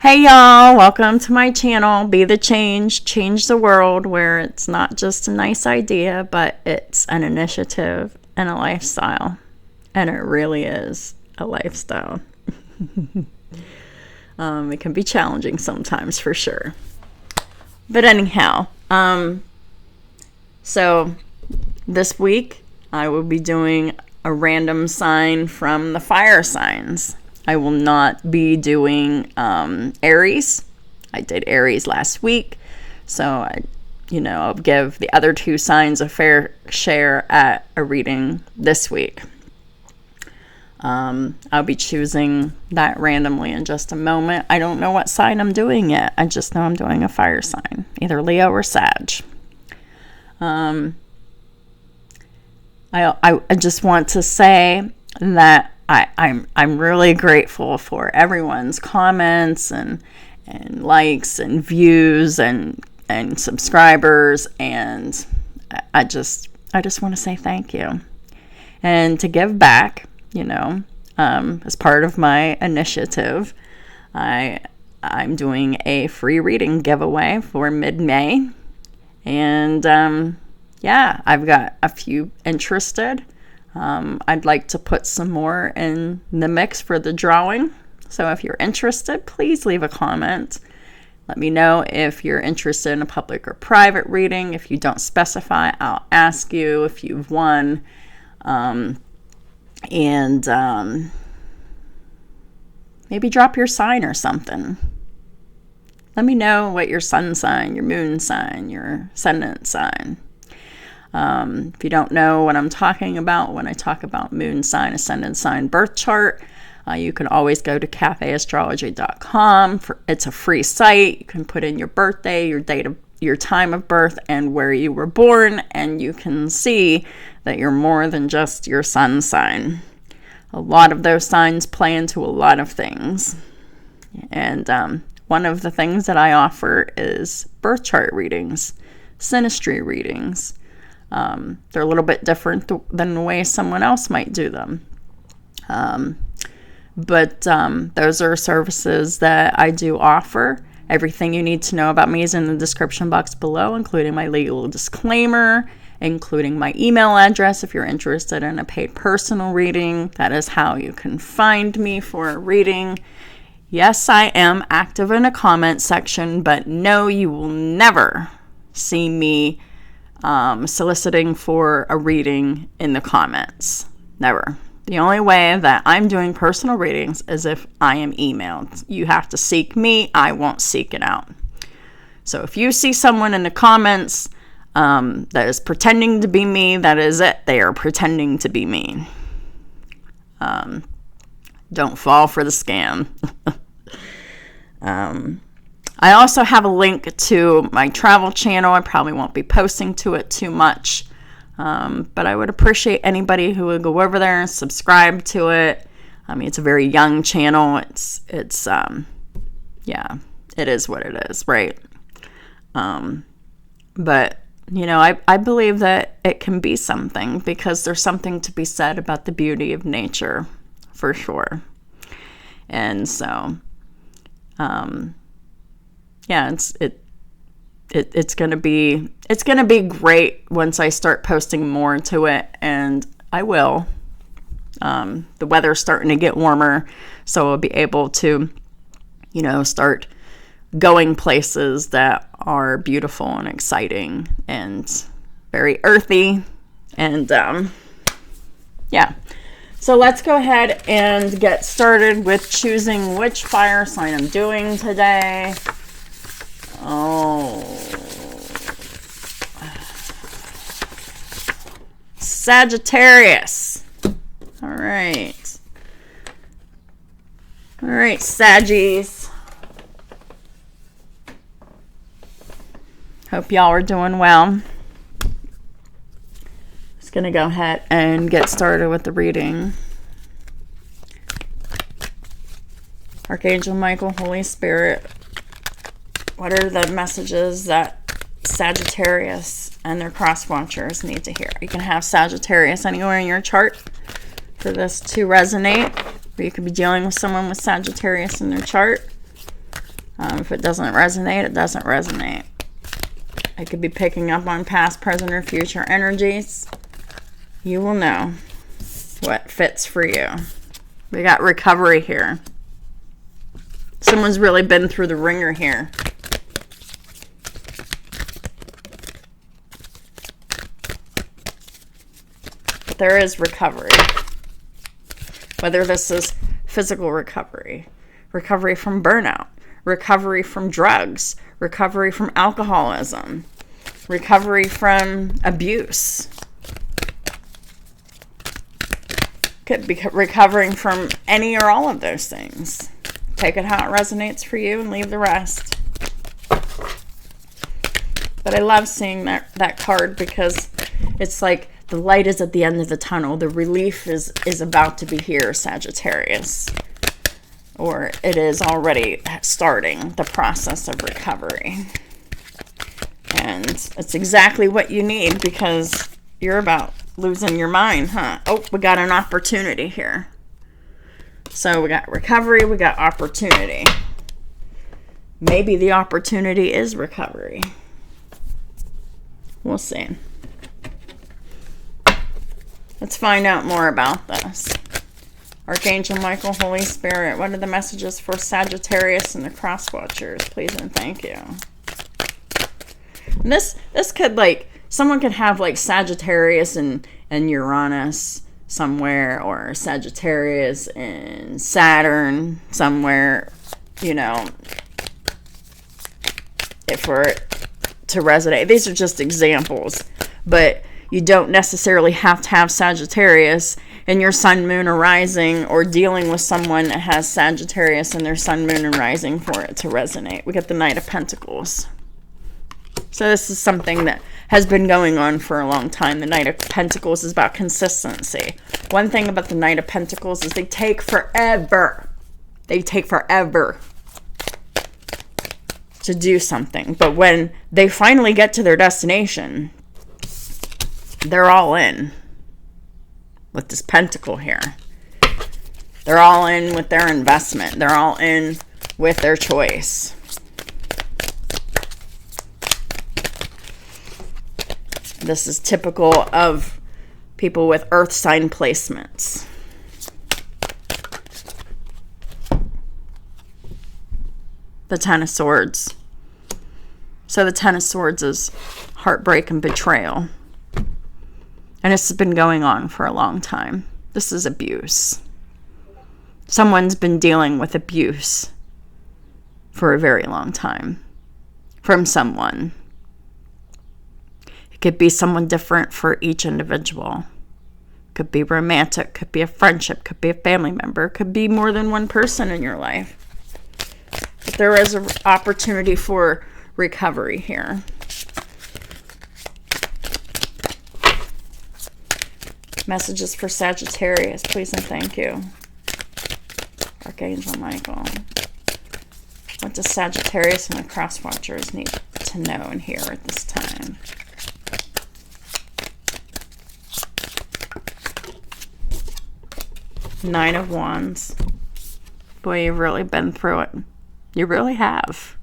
Hey y'all, welcome to my channel, Be the Change, Change the World, where it's not just a nice idea, but it's an initiative and a lifestyle. And it really is a lifestyle. It can be challenging sometimes for sure. But anyhow, so this week I will be doing a random sign from the fire signs. I will not be doing Aries. I did Aries last week. So, I'll give the other two signs a fair share at a reading this week. I'll be choosing that randomly in just a moment. I don't know what sign I'm doing yet. I just know I'm doing a fire sign, either Leo or Sag. I just want to say that I'm really grateful for everyone's comments and likes and views and subscribers, and I just want to say thank you and to give back. As part of my initiative, I'm doing a free reading giveaway for mid-May, and I've got a few interested. I'd like to put some more in the mix for the drawing. So if you're interested, please leave a comment. Let me know if you're interested in a public or private reading. If you don't specify, I'll ask you if you've won. Maybe drop your sign or something. Let me know what your sun sign, your moon sign, your ascendant sign. If you don't know what I'm talking about when I talk about moon sign, ascendant sign, birth chart, you can always go to cafeastrology.com. It's a free site. You can put in your birthday, your time of birth, and where you were born, and you can see that you're more than just your sun sign. A lot of those signs play into a lot of things. And one of the things that I offer is birth chart readings, synastry readings. They're a little bit different than the way someone else might do them. But those are services that I do offer. Everything you need to know about me is in the description box below, including my legal disclaimer, including my email address if you're interested in a paid personal reading. That is how you can find me for a reading. Yes, I am active in a comment section, but no, you will never see me soliciting for a reading in the comments. Never. The only way that I'm doing personal readings is if I am emailed. You have to seek me. I won't seek it out. So if you see someone in the comments that is pretending to be me, that is it. They are pretending to be me. Don't fall for the scam. I also have a link to my travel channel. I probably won't be posting to it too much, but I would appreciate anybody who would go over there and subscribe to it. I mean, it's a very young channel. It is what it is, right? But, I believe that it can be something, because there's something to be said about the beauty of nature, for sure. And so, it's gonna be great once I start posting more to it, and I will. The weather's starting to get warmer, so I'll be able to, start going places that are beautiful and exciting and very earthy, and So let's go ahead and get started with choosing which fire sign I'm doing today. Sagittarius. All right, Saggies. Hope y'all are doing well. Just gonna go ahead and get started with the reading. Archangel Michael, Holy Spirit, what are the messages that Sagittarius and their cross watchers need to hear? You can have Sagittarius anywhere in your chart for this to resonate, or you could be dealing with someone with Sagittarius in their chart. If it doesn't resonate, it doesn't resonate. I could be picking up on past, present, or future energies. You will know what fits for you. We got recovery here. Someone's really been through the ringer here. But there is recovery. Whether this is physical recovery, recovery from burnout, recovery from drugs, recovery from alcoholism, recovery from abuse. Could be recovering from any or all of those things. Take it how it resonates for you and leave the rest. But I love seeing that card because it's like the light is at the end of the tunnel. The relief is about to be here, Sagittarius. Or it is already starting the process of recovery. And it's exactly what you need because you're about losing your mind, huh? Oh, we got an opportunity here. So we got recovery, we got opportunity. Maybe the opportunity is recovery. We'll see. Let's find out more about this. Archangel Michael, Holy Spirit, what are the messages for Sagittarius and the Cross Watchers? Please and thank you. And this could, like, someone could have, like, Sagittarius and Uranus somewhere, or Sagittarius and Saturn somewhere, you know, for it to resonate. These are just examples, but you don't necessarily have to have Sagittarius in your sun, moon, or rising, or dealing with someone that has Sagittarius in their sun, moon, and rising for it to resonate. We get the Knight of Pentacles. So this is something that has been going on for a long time. The Knight of Pentacles is about consistency. One thing about the Knight of Pentacles is they take forever. They take forever to do something. But when they finally get to their destination, they're all in with this pentacle here. They're all in with their investment. They're all in with their choice. This is typical of people with earth sign placements. The Ten of Swords. So the Ten of Swords is heartbreak and betrayal. And this has been going on for a long time. This is abuse. Someone's been dealing with abuse for a very long time from someone. It could be someone different for each individual. Could be romantic, could be a friendship, could be a family member, could be more than one person in your life. But there is an opportunity for recovery here. Messages for Sagittarius, please and thank you. Archangel Michael. What does Sagittarius and the Cross Watchers need to know and hear at this time? Nine of Wands. Boy, you've really been through it. You really have.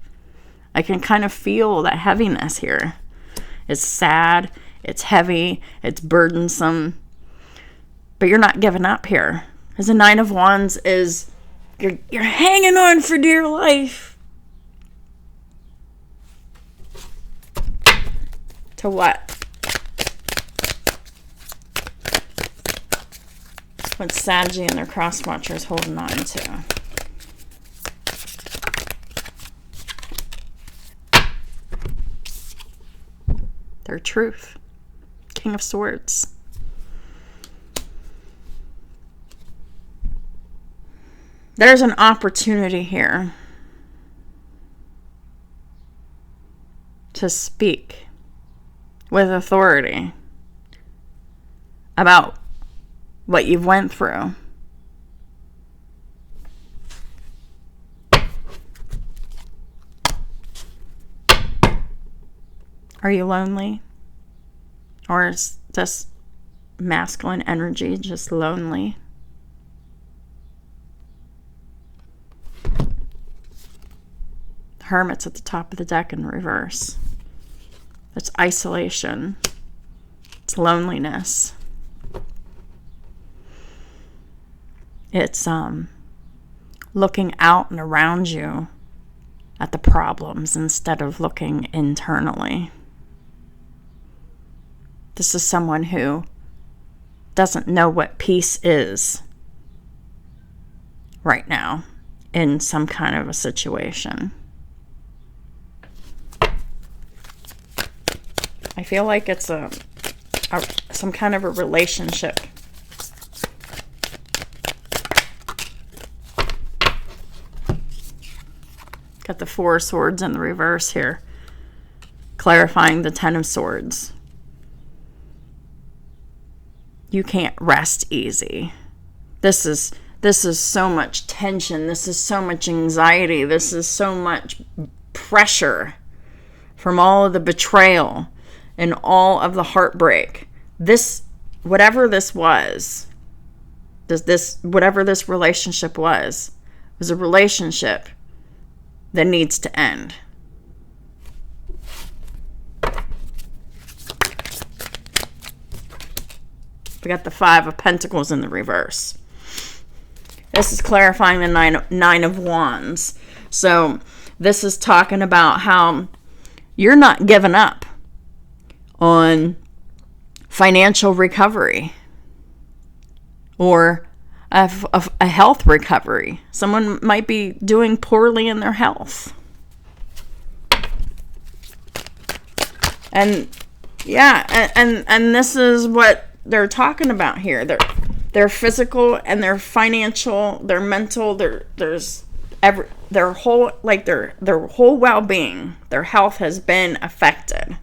I can kind of feel that heaviness here. It's sad, it's heavy, it's burdensome. But you're not giving up here. As a Nine of Wands is, you're hanging on for dear life. To what? What's Saggy and their Cross Watchers holding on to? Their truth. King of Swords. There's an opportunity here to speak with authority about what you've went through. Are you lonely? Or is this masculine energy just lonely? Hermit's at the top of the deck in reverse. It's isolation. It's loneliness. It's looking out and around you at the problems instead of looking internally. This is someone who doesn't know what peace is right now in some kind of a situation. I feel like it's some kind of a relationship. Got the Four of Swords in the reverse here, clarifying the Ten of Swords. You can't rest easy. This is so much tension. This is so much anxiety. This is so much pressure from all of the betrayal and all of the heartbreak. This, whatever this was, whatever this relationship was a relationship that needs to end. We got the Five of Pentacles in the reverse. This is clarifying the Nine of Wands. So this is talking about how you're not giving up on financial recovery or a health recovery. Someone might be doing poorly in their health. And yeah, and this is what they're talking about here. Their physical and their financial, their mental, their whole well-being, their health has been affected.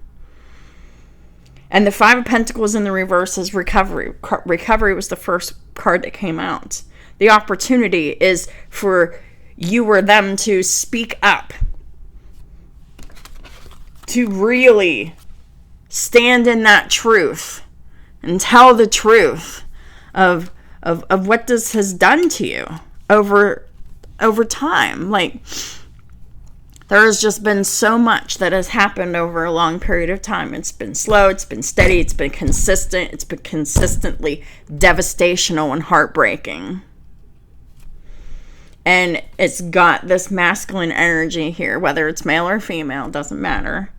And the Five of Pentacles in the reverse is recovery. Recovery was the first card that came out. The opportunity is for you or them to speak up, to really stand in that truth and tell the truth of what this has done to you over time. Like, there has just been so much that has happened over a long period of time. It's been slow, it's been steady, it's been consistent, it's been consistently devastational and heartbreaking. And it's got this masculine energy here, whether it's male or female, doesn't matter.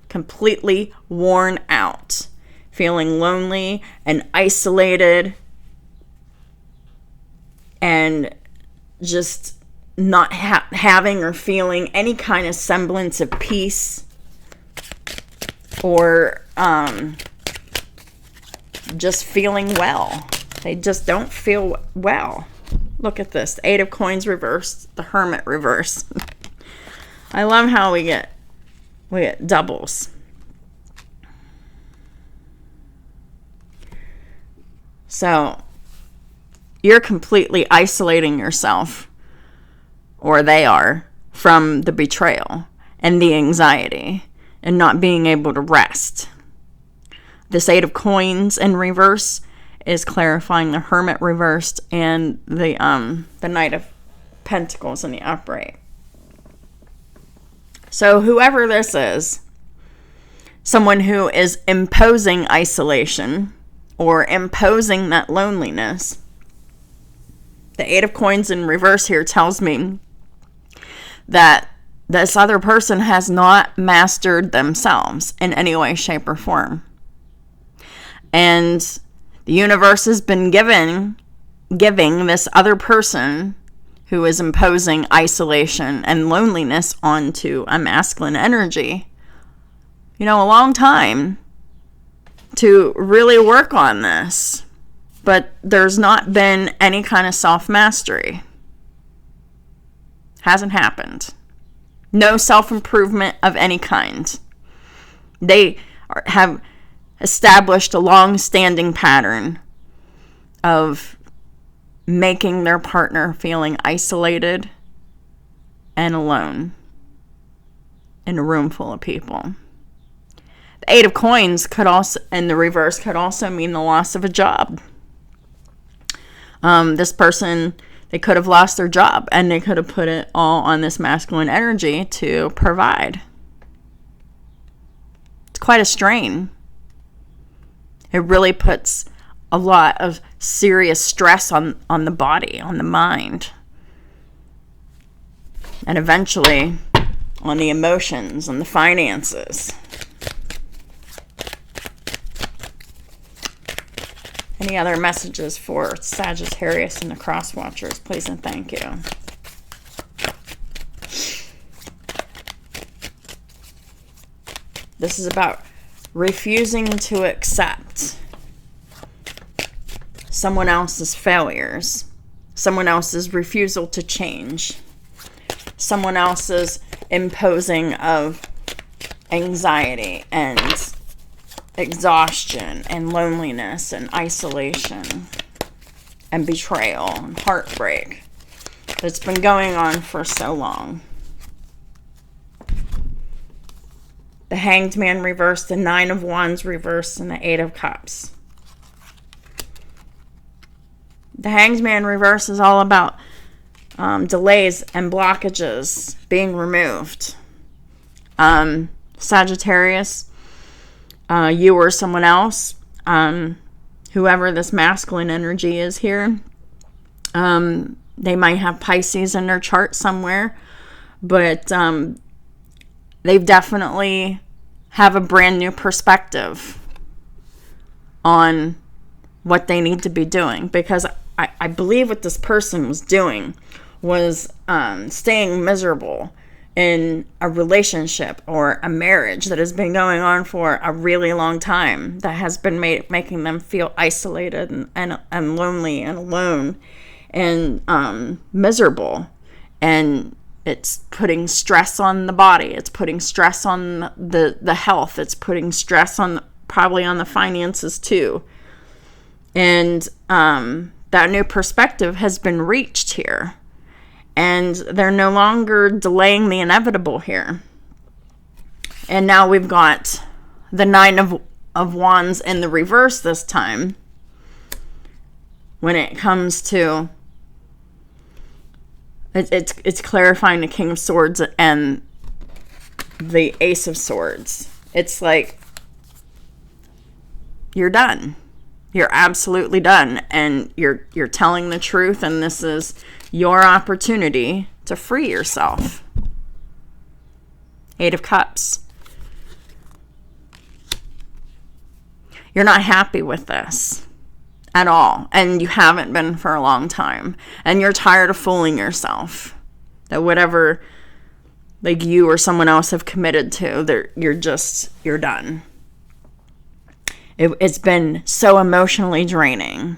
Completely worn out, feeling lonely and isolated, and just not having or feeling any kind of semblance of peace or just feeling well. They just don't feel well. Look at this. The Eight of Coins reversed, the Hermit reverse. I love how we get doubles. So you're completely isolating yourself, or they are, from the betrayal and the anxiety and not being able to rest. This Eight of Coins in reverse is clarifying the Hermit reversed and the Knight of Pentacles in the upright. So whoever this is, someone who is imposing isolation or imposing that loneliness, the Eight of Coins in reverse here tells me that this other person has not mastered themselves in any way, shape, or form. And the universe has been giving this other person who is imposing isolation and loneliness onto a masculine energy, a long time to really work on this. But there's not been any kind of self-mastery. Hasn't happened. No self-improvement of any kind. They have established a long-standing pattern of making their partner feeling isolated and alone in a room full of people. The Eight of Coins could also, in the reverse, could also mean the loss of a job. This person They could have lost their job, and they could have put it all on this masculine energy to provide. It's quite a strain. It really puts a lot of serious stress on the body, on the mind, and eventually on the emotions and the finances. Any other messages for Sagittarius and the cross watchers, please and thank you. This is about refusing to accept someone else's failures, someone else's refusal to change, someone else's imposing of anxiety and exhaustion and loneliness and isolation and betrayal and heartbreak that's been going on for so long. The Hanged Man reversed, the Nine of Wands reversed, and the Eight of Cups. The Hanged Man reverse is all about delays and blockages being removed. Sagittarius, you or someone else, whoever this masculine energy is here, they might have Pisces in their chart somewhere, but they definitely have a brand new perspective on what they need to be doing, because I believe what this person was doing was staying miserable in a relationship or a marriage that has been going on for a really long time, that has been making them feel isolated and lonely and alone and miserable. And it's putting stress on the body. It's putting stress on the health. It's putting stress on probably on the finances too. And that new perspective has been reached here. And they're no longer delaying the inevitable here. And now we've got the Nine of Wands in the reverse this time. When it comes to it's clarifying the King of Swords and the Ace of Swords. It's like you're done. You're absolutely done, and you're telling the truth, and this is your opportunity to free yourself. Eight of Cups. You're not happy with this at all, and you haven't been for a long time, and you're tired of fooling yourself that whatever like you or someone else have committed to, you're done. It's been so emotionally draining,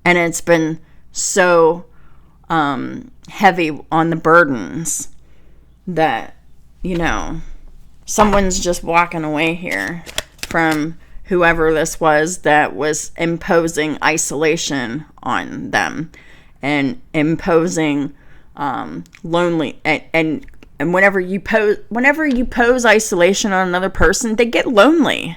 and it's been so heavy on the burdens that, someone's just walking away here from whoever this was that was imposing isolation on them and imposing lonely and whenever you pose isolation on another person, they get lonely.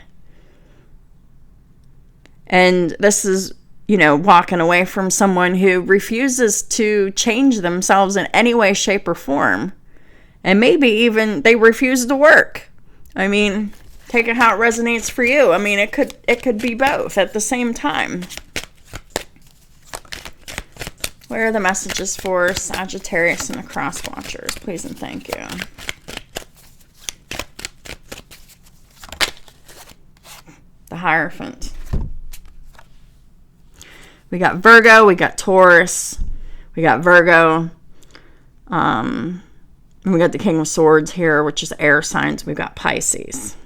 And this is, walking away from someone who refuses to change themselves in any way, shape, or form. And maybe even they refuse to work. I mean, take it how it resonates for you. I mean, it could be both at the same time. Where are the messages for Sagittarius and the cross watchers? Please and thank you. The Hierophant. We got Virgo, we got Taurus, we got Virgo, and we got the King of Swords here, which is air signs. We've got Pisces.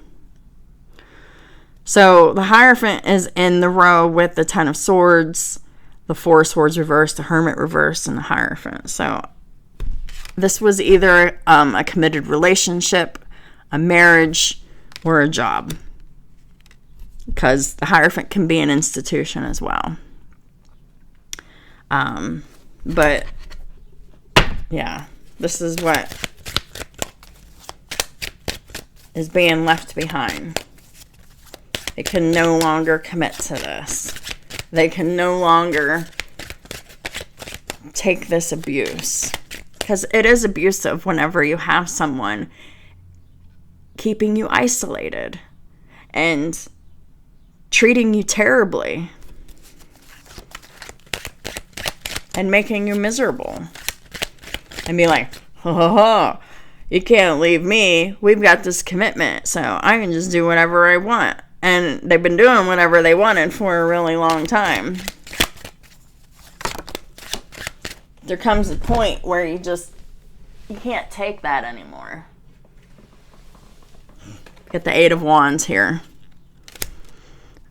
So the Hierophant is in the row with the Ten of Swords, the Four of Swords reversed, the Hermit reversed, and the Hierophant. So this was either a committed relationship, a marriage, or a job, because the Hierophant can be an institution as well. But yeah, this is what is being left behind. They can no longer commit to this. They can no longer take this abuse, because it is abusive whenever you have someone keeping you isolated and treating you terribly and making you miserable and be like, oh, you can't leave me. We've got this commitment, so I can just do whatever I want. And they've been doing whatever they wanted for a really long time. There comes a point where you can't take that anymore. Get the Eight of Wands here.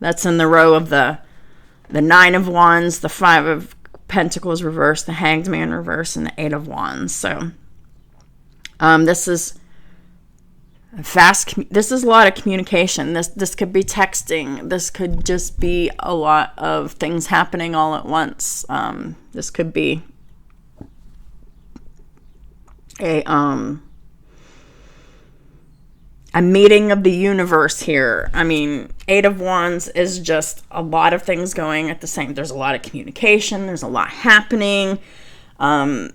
That's in the row of the Nine of Wands, the Five of Pentacles reversed, the Hanged Man reversed, and the Eight of Wands. So this is this is a lot of communication. This could be texting. This could just be a lot of things happening all at once. This could be a meeting of the universe here. I mean, Eight of Wands is just a lot of things going at the same. There's a lot of communication. There's a lot happening for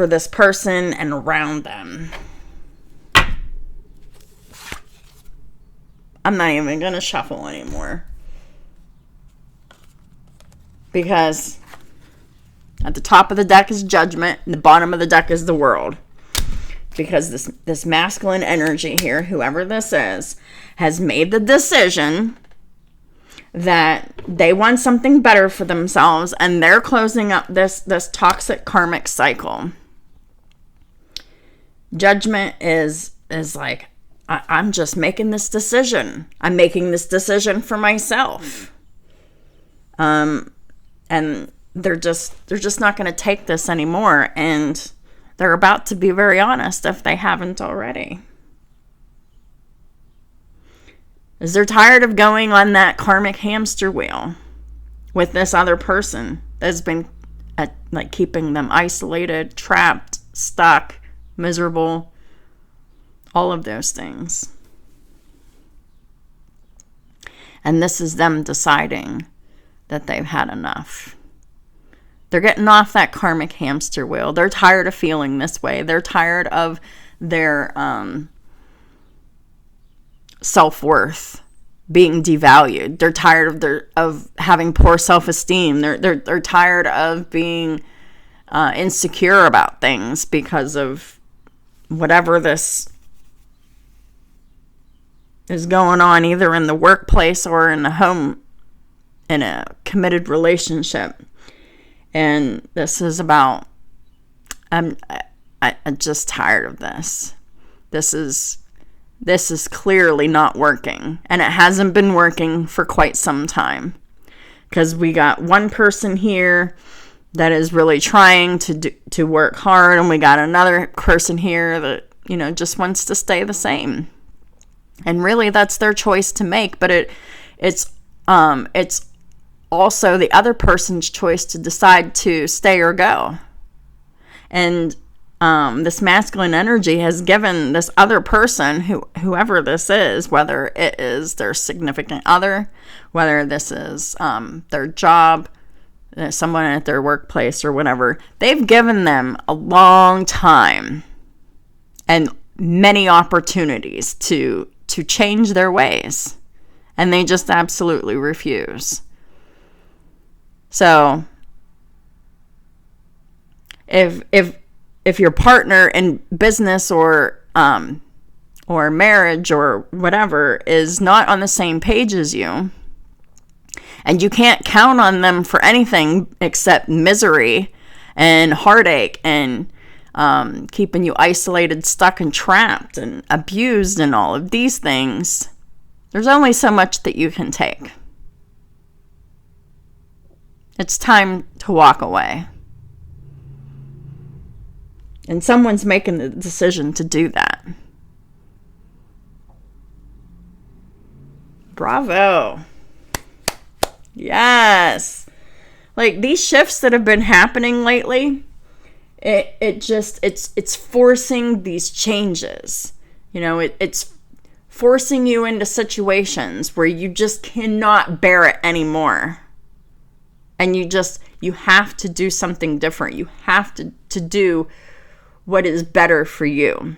this person and around them. I'm not even going to shuffle anymore, because at the top of the deck is Judgment, and the bottom of the deck is the World. Because this masculine energy here, whoever this is, has made the decision that they want something better for themselves, and they're closing up this toxic karmic cycle. Judgment is like, I'm just making this decision. I'm making this decision for myself. And they're just not going to take this anymore, and they're about to be very honest if they haven't already. Is they're tired of going on that karmic hamster wheel with this other person that's been like keeping them isolated, trapped, stuck, miserable, all of those things. And this is them deciding that they've had enough. They're getting off that karmic hamster wheel. They're tired of feeling this way. They're tired of their self-worth being devalued. They're tired of having poor self-esteem. They're tired of being insecure about things because of whatever this is going on, either in the workplace or in the home, in a committed relationship. And this is about, I'm just tired of this. This is clearly not working. And it hasn't been working for quite some time. Because we got one person here that is really trying to work hard. And we got another person here that, just wants to stay the same. And really that's their choice to make. But it's also the other person's choice to decide to stay or go. And this masculine energy has given this other person, whoever this is, whether it is their significant other, whether this is their job, someone at their workplace or whatever, they've given them a long time and many opportunities to change their ways. And they just absolutely refuse. So if your partner in business or marriage or whatever is not on the same page as you, and you can't count on them for anything except misery and heartache and keeping you isolated, stuck, and trapped and abused and all of these things, there's only so much that you can take. It's time to walk away. And someone's making the decision to do that. Bravo. Yes. Like these shifts that have been happening lately, it's forcing these changes. It's forcing you into situations where you just cannot bear it anymore. And you have to do something different. You have to do what is better for you.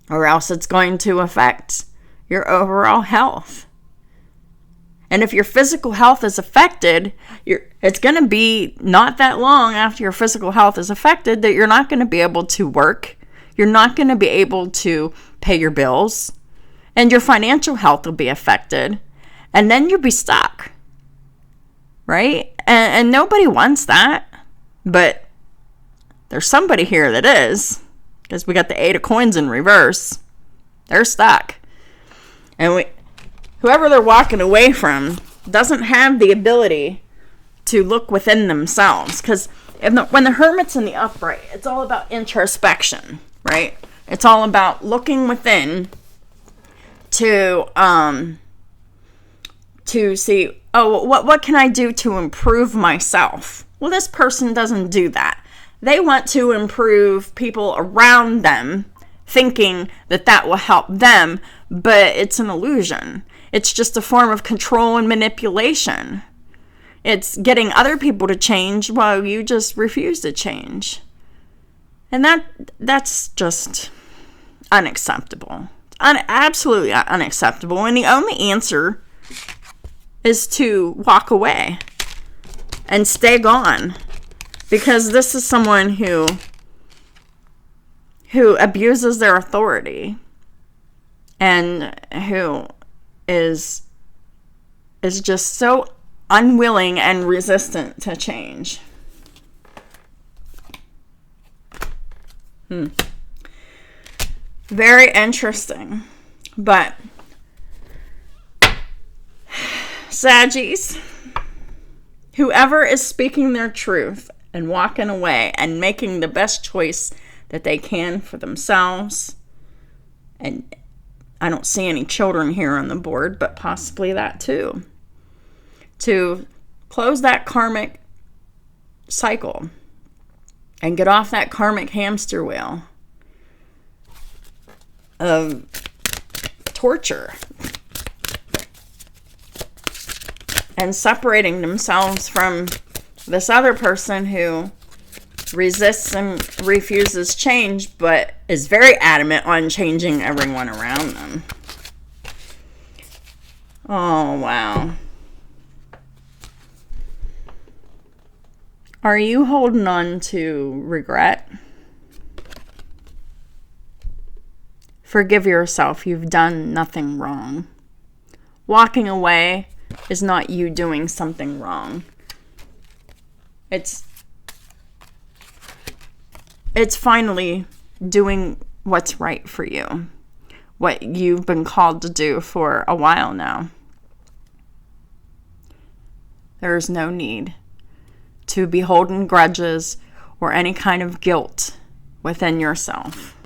Or else it's going to affect your overall health. And if your physical health is affected, it's going to be not that long after your physical health is affected that you're not going to be able to work. You're not going to be able to pay your bills. And your financial health will be affected. And then you'll be stuck. Right? And nobody wants that. But there's somebody here that is. Because we got the 8 of coins in reverse. They're stuck. And whoever they're walking away from doesn't have the ability to look within themselves. Because when the Hermit's in the upright, it's all about introspection, right? It's all about looking within to see, oh, what can I do to improve myself? Well, this person doesn't do that. They want to improve people around them, thinking that will help them, but it's an illusion. It's just a form of control and manipulation. It's getting other people to change while you just refuse to change. And that's just unacceptable. Absolutely unacceptable. And the only answer is to walk away and stay gone. Because this is someone who abuses their authority and who is just so unwilling and resistant to change. Very interesting. But Saggies, whoever is speaking their truth and walking away and making the best choice that they can for themselves, and I don't see any children here on the board, but possibly that too, to close that karmic cycle and get off that karmic hamster wheel of torture and separating themselves from this other person who resists and refuses change, but is very adamant on changing everyone around them. Oh, wow. Are you holding on to regret? Forgive yourself. You've done nothing wrong. Walking away is not you doing something wrong. It's finally doing what's right for you. What you've been called to do for a while now. There is no need to be holding grudges or any kind of guilt within yourself.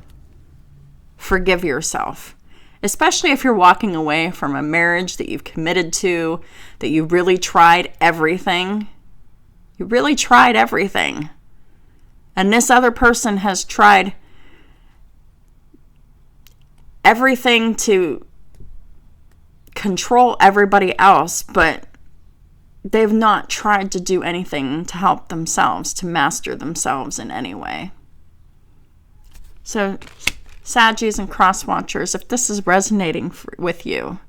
Forgive yourself. Especially if you're walking away from a marriage that you've committed to, that you really tried everything. You really tried everything. And this other person has tried everything to control everybody else, but they've not tried to do anything to help themselves, to master themselves in any way. So, Saggies and Cross Watchers, if this is resonating with you,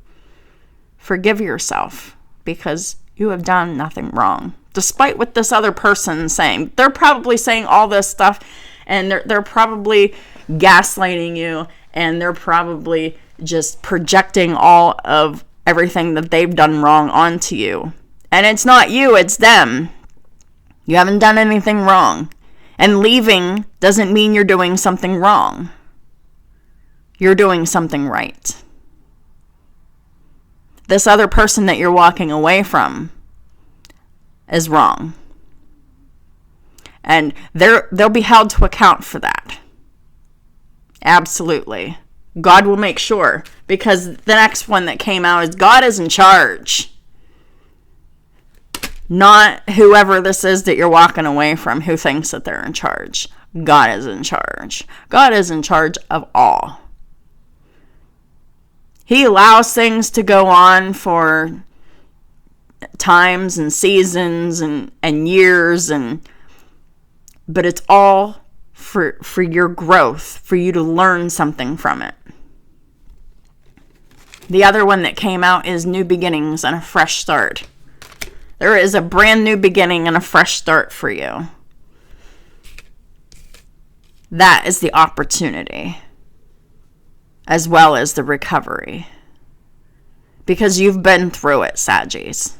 forgive yourself because you have done nothing wrong. Despite what this other person's saying. They're probably saying all this stuff and they're probably gaslighting you and they're probably just projecting all of everything that they've done wrong onto you. And it's not you, it's them. You haven't done anything wrong. And leaving doesn't mean you're doing something wrong. You're doing something right. This other person that you're walking away from is wrong. And they'll be held to account for that. Absolutely. God will make sure. Because the next one that came out is God is in charge. Not whoever this is that you're walking away from who thinks that they're in charge. God is in charge. God is in charge of all. He allows things to go on for times and seasons and years, but it's all for your growth, for you to learn something from it. The other one that came out is new beginnings and a fresh start. There is a brand new beginning and a fresh start for you. That is the opportunity, as well as the recovery. Because you've been through it, Saggies,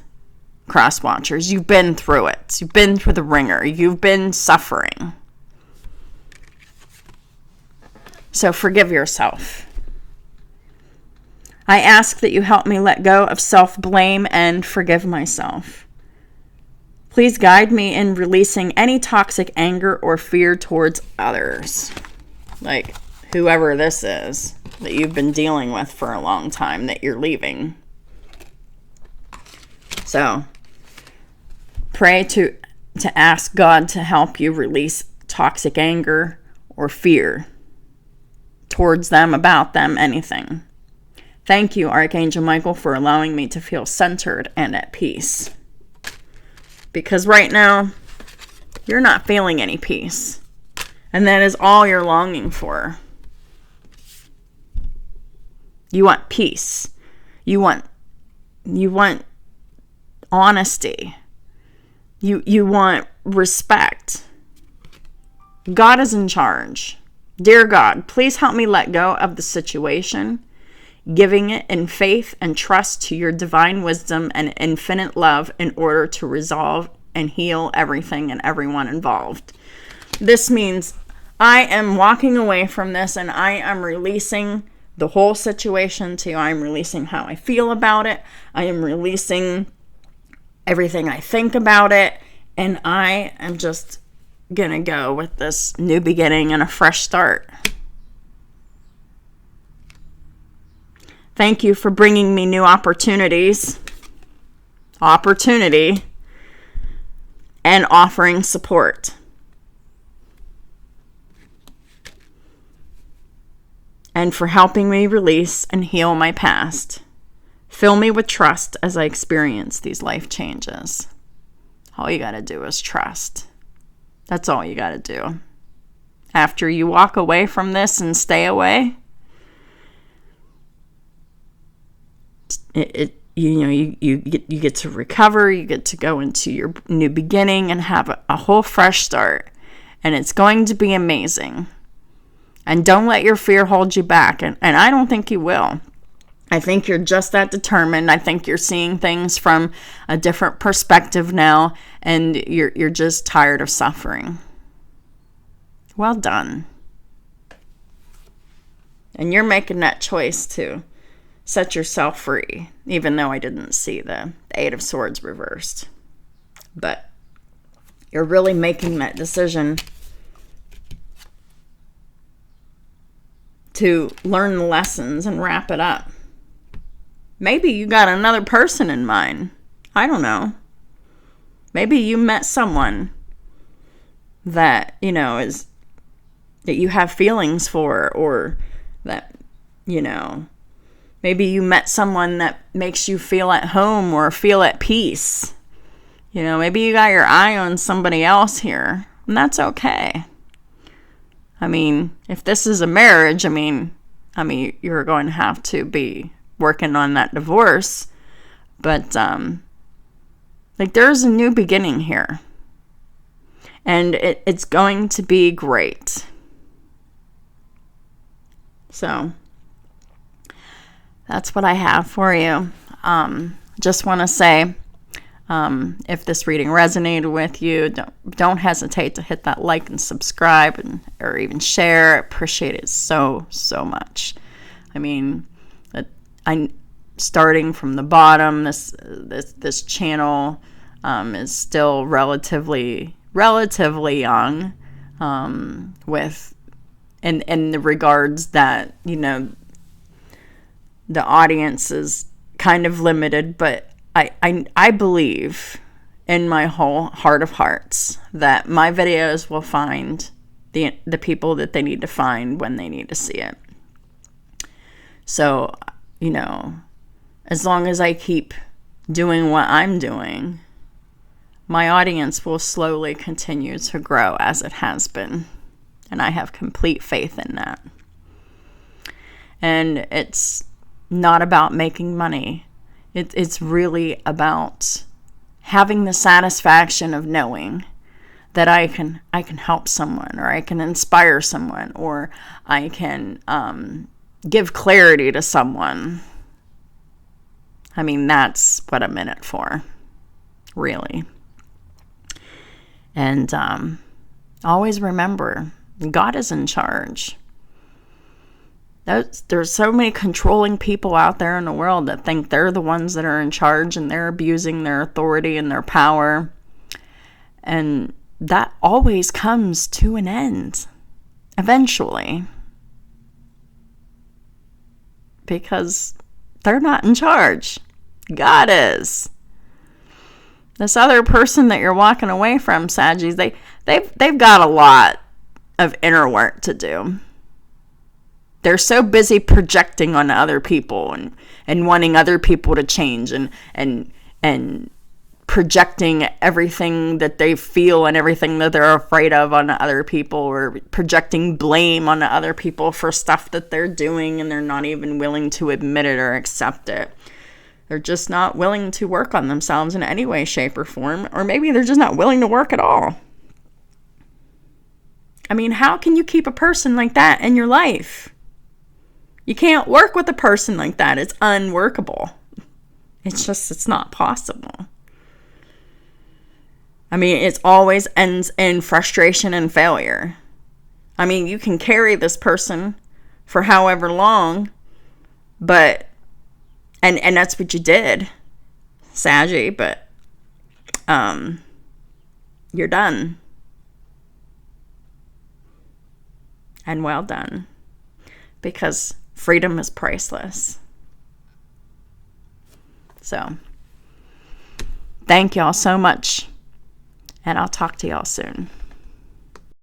cross watchers. You've been through it. You've been through the ringer. You've been suffering. So forgive yourself. I ask that you help me let go of self-blame and forgive myself. Please guide me in releasing any toxic anger or fear towards others. Like whoever this is that you've been dealing with for a long time that you're leaving. So, pray to ask God to help you release toxic anger or fear towards them, about them, anything. Thank you, Archangel Michael, for allowing me to feel centered and at peace. Because right now, you're not feeling any peace. And that is all you're longing for. You want peace. You want honesty. You want respect. God is in charge. Dear God, please help me let go of the situation, giving it in faith and trust to your divine wisdom and infinite love in order to resolve and heal everything and everyone involved. This means I am walking away from this and I am releasing the whole situation to you. I'm releasing how I feel about it. I am releasing everything I think about it. And I am just gonna go with this new beginning and a fresh start. Thank you for bringing me new opportunity, and offering support. And for helping me release and heal my past. Fill me with trust as I experience these life changes. All you gotta do is trust. That's all you gotta do. After you walk away from this and stay away, you get to recover, you get to go into your new beginning and have a whole fresh start. And it's going to be amazing. And don't let your fear hold you back. And I don't think you will. I think you're just that determined. I think you're seeing things from a different perspective now. And you're just tired of suffering. Well done. And you're making that choice to set yourself free. Even though I didn't see the Eight of Swords reversed. But you're really making that decision to learn the lessons and wrap it up. Maybe you got another person in mind. I don't know. Maybe you met someone that, is that you have feelings for, or that, maybe you met someone that makes you feel at home or feel at peace. Maybe you got your eye on somebody else here, and that's okay. If this is a marriage, you're going to have to be working on that divorce. But, there's a new beginning here. And it's going to be great. So, that's what I have for you. Just want to say, if this reading resonated with you, don't hesitate to hit that like and subscribe or even share. I appreciate it so much. I'm starting from the bottom. This channel is still relatively young, with in the regards that the audience is kind of limited, but I believe in my whole heart of hearts that my videos will find the people that they need to find when they need to see it. So, as long as I keep doing what I'm doing, my audience will slowly continue to grow as it has been. And I have complete faith in that. And it's not about making money. It's really about having the satisfaction of knowing that I can help someone, or I can inspire someone, or I can give clarity to someone. I mean, that's what I'm in it for, really. And always remember, God is in charge. There's so many controlling people out there in the world that think they're the ones that are in charge, and they're abusing their authority and their power. And that always comes to an end, eventually. Because they're not in charge. God is. This other person that you're walking away from, Saggies, they've got a lot of inner work to do. They're so busy projecting on other people and wanting other people to change and projecting everything that they feel and everything that they're afraid of on other people, or projecting blame on other people for stuff that they're doing, and they're not even willing to admit it or accept it. They're just not willing to work on themselves in any way, shape, or form, or maybe they're just not willing to work at all. I mean, how can you keep a person like that in your life? You can't work with a person like that. It's unworkable. It's not possible. I mean, it always ends in frustration and failure. I mean, you can carry this person for however long, but, and that's what you did, Saggy, but, you're done. And well done. Because freedom is priceless. So, thank y'all so much. And I'll talk to y'all soon.